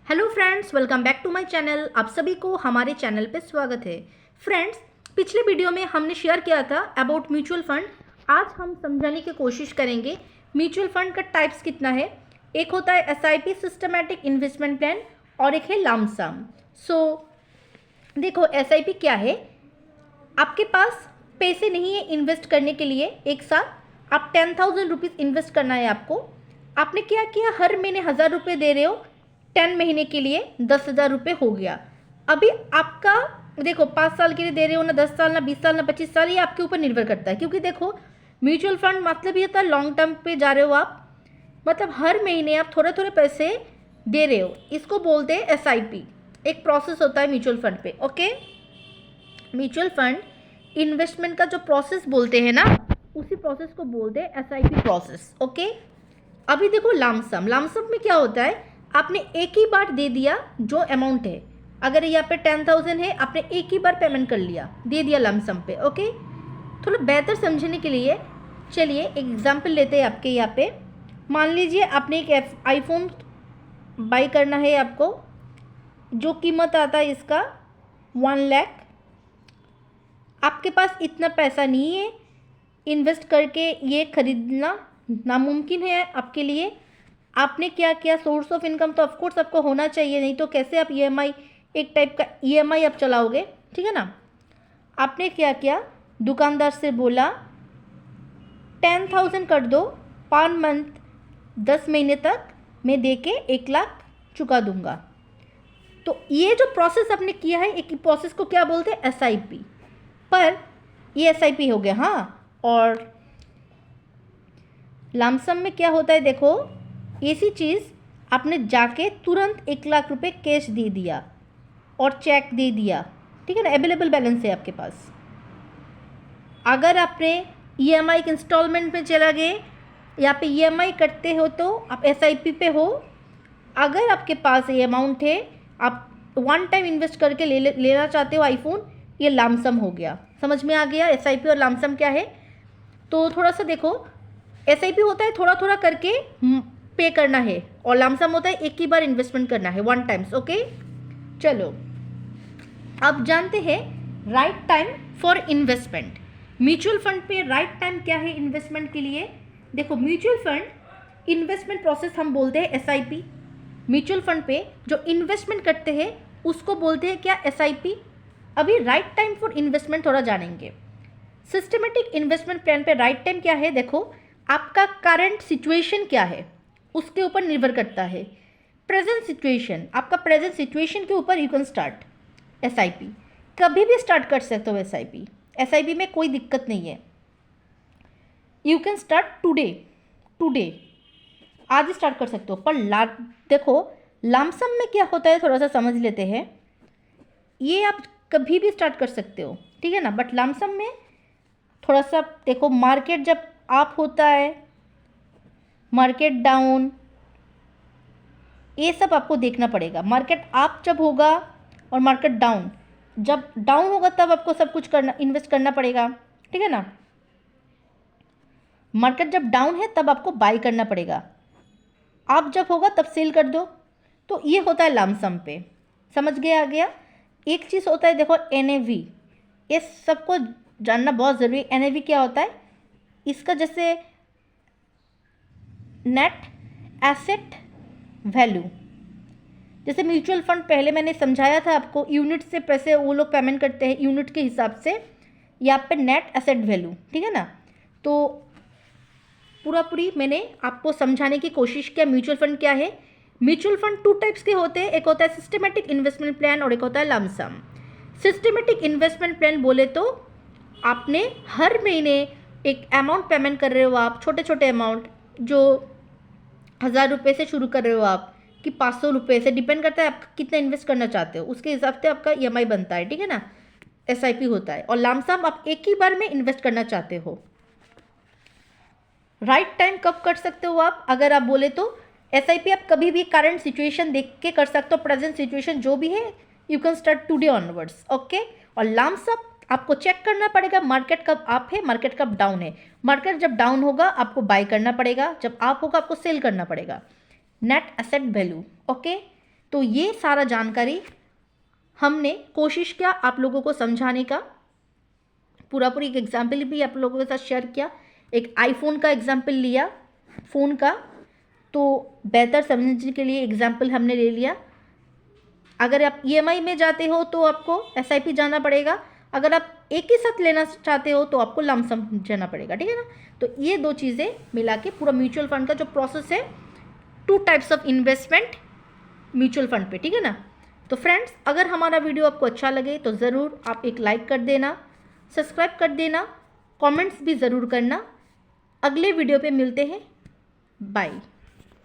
Hello friends, welcome back to my channel. आप सभी को हमारे चैनल पे स्वागत है। फ्रेंड्स, पिछले वीडियो में हमने शेयर किया था अबाउट म्यूचुअल फंड। आज हम समझाने की कोशिश करेंगे म्यूचुअल फंड का टाइप्स कितना है। एक होता है एसआईपी सिस्टमैटिक इन्वेस्टमेंट प्लान और एक है लमसम। सो देखो एसआईपी क्या है। आपके पास पैसे नहीं है इन्वेस्ट करने के लिए, एक साथ आप 10,000 रुपीज़ इन्वेस्ट करना है आपको। आपने क्या किया, हर महीने 1,000 रुपये दे रहे हो, 10 महीने के लिए 10,000 रुपये हो गया। अभी आपका देखो 5 साल के लिए दे रहे हो ना, 10 साल ना, 20 साल ना, 25 साल, ये आपके ऊपर निर्भर करता है। क्योंकि देखो म्यूचुअल फंड मतलब ये होता है लॉन्ग टर्म पे जा रहे हो आप, मतलब हर महीने आप थोड़े थोड़े पैसे दे रहे हो। इसको बोलते हैं एसआईपी। एक प्रोसेस होता है म्यूचुअल फंड पे। ओके, म्यूचुअल फंड इन्वेस्टमेंट का जो प्रोसेस बोलते हैं ना, उसी प्रोसेस को बोलते हैं एसआईपी प्रोसेस। ओके, अभी देखो लमसम। लमसम में क्या होता है, आपने एक ही बार दे दिया जो अमाउंट है। अगर यहाँ पे 10,000 है, आपने एक ही बार पेमेंट कर लिया, दे दिया लमसम पे। ओके, थोड़ा बेहतर समझने के लिए चलिए एक एग्जांपल लेते हैं आपके यहाँ पे। मान लीजिए आपने एक आईफोन बाई करना है आपको, जो कीमत आता है इसका 1 लाख। आपके पास इतना पैसा नहीं है, इन्वेस्ट करके ये खरीदना नामुमकिन है आपके लिए। आपने क्या किया, सोर्स ऑफ इनकम तो ऑफकोर्स आपको होना चाहिए, नहीं तो कैसे आप ईएमआई, एक टाइप का ईएमआई आप चलाओगे, ठीक है ना। आपने क्या किया, दुकानदार से बोला 10,000 कर दो, 5 मंथ 10 महीने तक मैं दे के 1 लाख चुका दूंगा। तो ये जो प्रोसेस आपने किया है, एक प्रोसेस को क्या बोलते हैं, एसआईपी। पर ये एसआईपी हो गया। हाँ, और लमसम में क्या होता है, देखो ऐसी चीज़ आपने जाके तुरंत 1 लाख रुपए कैश दे दिया और चेक दे दिया, ठीक है ना, अवेलेबल बैलेंस है आपके पास। अगर आपने ईएमआई के इंस्टॉलमेंट में चला गए, या पे ईएमआई करते हो तो आप एसआईपी पे हो। अगर आपके पास ये अमाउंट है, आप वन टाइम इन्वेस्ट करके लेना चाहते हो आईफोन, ये लमसम हो गया। समझ में आ गया एसआईपी और लमसम क्या है। तो थोड़ा सा देखो, एसआईपी होता है थोड़ा थोड़ा करके पे करना है, और लमसम होता है एक ही बार इन्वेस्टमेंट करना है, 1 टाइम्स। ओके, चलो अब जानते हैं right time for investment. Mutual fund पे राइट टाइम क्या है इन्वेस्टमेंट के लिए। देखो म्यूचुअल फंड इन्वेस्टमेंट प्रोसेस हम बोलते हैं एसआईपी। म्यूचुअल फंड पे जो इन्वेस्टमेंट करते हैं उसको बोलते हैं क्या, एसआईपी। अभी राइट टाइम फॉर इन्वेस्टमेंट थोड़ा जानेंगे। सिस्टमेटिक इन्वेस्टमेंट प्लान पे राइट टाइम क्या है, देखो आपका करंट सिचुएशन क्या है उसके ऊपर निर्भर करता है। प्रेजेंट सिचुएशन, आपका प्रेजेंट सिचुएशन के ऊपर यू कैन स्टार्ट एसआईपी। कभी भी स्टार्ट कर सकते हो एसआईपी। एसआईपी में कोई दिक्कत नहीं है, you can start today. Today आज ही स्टार्ट कर सकते हो। पर देखो लमसम में क्या होता है, थोड़ा सा समझ लेते हैं। ये आप कभी भी स्टार्ट कर सकते हो, ठीक है ना, बट लमसम में थोड़ा सा देखो, मार्केट जब अप होता है, मार्केट डाउन, ये सब आपको देखना पड़ेगा। मार्केट अप जब होगा और मार्केट डाउन जब डाउन होगा, तब आपको सब कुछ करना, इन्वेस्ट करना पड़ेगा, ठीक है ना। मार्केट जब डाउन है तब आपको बाई करना पड़ेगा, अप जब होगा तब सेल कर दो। तो ये होता है लमसम पे। समझ गया, आ गया। एक चीज़ होता है देखो एनएवी, ये सबको जानना बहुत ज़रूरी है। एनएवी क्या होता है, इसका जैसे नेट एसेट वैल्यू। जैसे म्यूचुअल फंड पहले मैंने समझाया था आपको, यूनिट से पैसे वो लोग पेमेंट करते हैं, यूनिट के हिसाब से। यहाँ पे नेट एसेट वैल्यू, ठीक है ना। तो पूरी मैंने आपको समझाने की कोशिश किया म्यूचुअल फंड क्या है। म्यूचुअल फंड 2 टाइप्स के होते हैं, एक होता है सिस्टमेटिक इन्वेस्टमेंट प्लान और एक होता है लमसम। सिस्टमेटिक इन्वेस्टमेंट प्लान बोले तो आपने हर महीने एक अमाउंट पेमेंट कर रहे हो आप, छोटे छोटे अमाउंट, जो 1,000 रुपये से शुरू कर रहे हो आप कि 500 रुपये से, डिपेंड करता है आप कितना इन्वेस्ट करना चाहते हो, उसके हिसाब से आपका ईएमआई बनता है, ठीक है ना। एसआईपी होता है। और लमसम आप एक ही बार में इन्वेस्ट करना चाहते हो। राइट टाइम कब कर सकते हो आप, अगर आप बोले तो एसआईपी आप कभी भी करंट सिचुएशन देख के कर सकते हो। प्रेजेंट सिचुएशन जो भी है, you can start today onwards. Okay, और लमसम आपको चेक करना पड़ेगा मार्केट कब अप है, मार्केट कब डाउन है। मार्केट जब डाउन होगा आपको बाय करना पड़ेगा, जब अप होगा आपको सेल करना पड़ेगा। Net asset value. ओके, तो ये सारा जानकारी हमने कोशिश किया आप लोगों को समझाने का, पूरी एक एग्जाम्पल भी आप लोगों के साथ शेयर किया, एक आईफोन का एग्जाम्पल लिया फ़ोन का, तो बेहतर समझने के लिए एग्जाम्पल हमने ले लिया। अगर आप ईएमआई में जाते हो तो आपको एसआईपी जाना पड़ेगा, अगर आप एक ही साथ लेना चाहते हो तो आपको लमसम जाना पड़ेगा, ठीक है ना। तो ये दो चीज़ें मिला के पूरा म्यूचुअल फंड का जो प्रोसेस है, 2 types of investment mutual fund पे, ठीक है ना। तो फ्रेंड्स, अगर हमारा वीडियो आपको अच्छा लगे तो ज़रूर आप एक लाइक कर देना, सब्सक्राइब कर देना, कमेंट्स भी ज़रूर करना। अगले वीडियो पे मिलते हैं, बाय।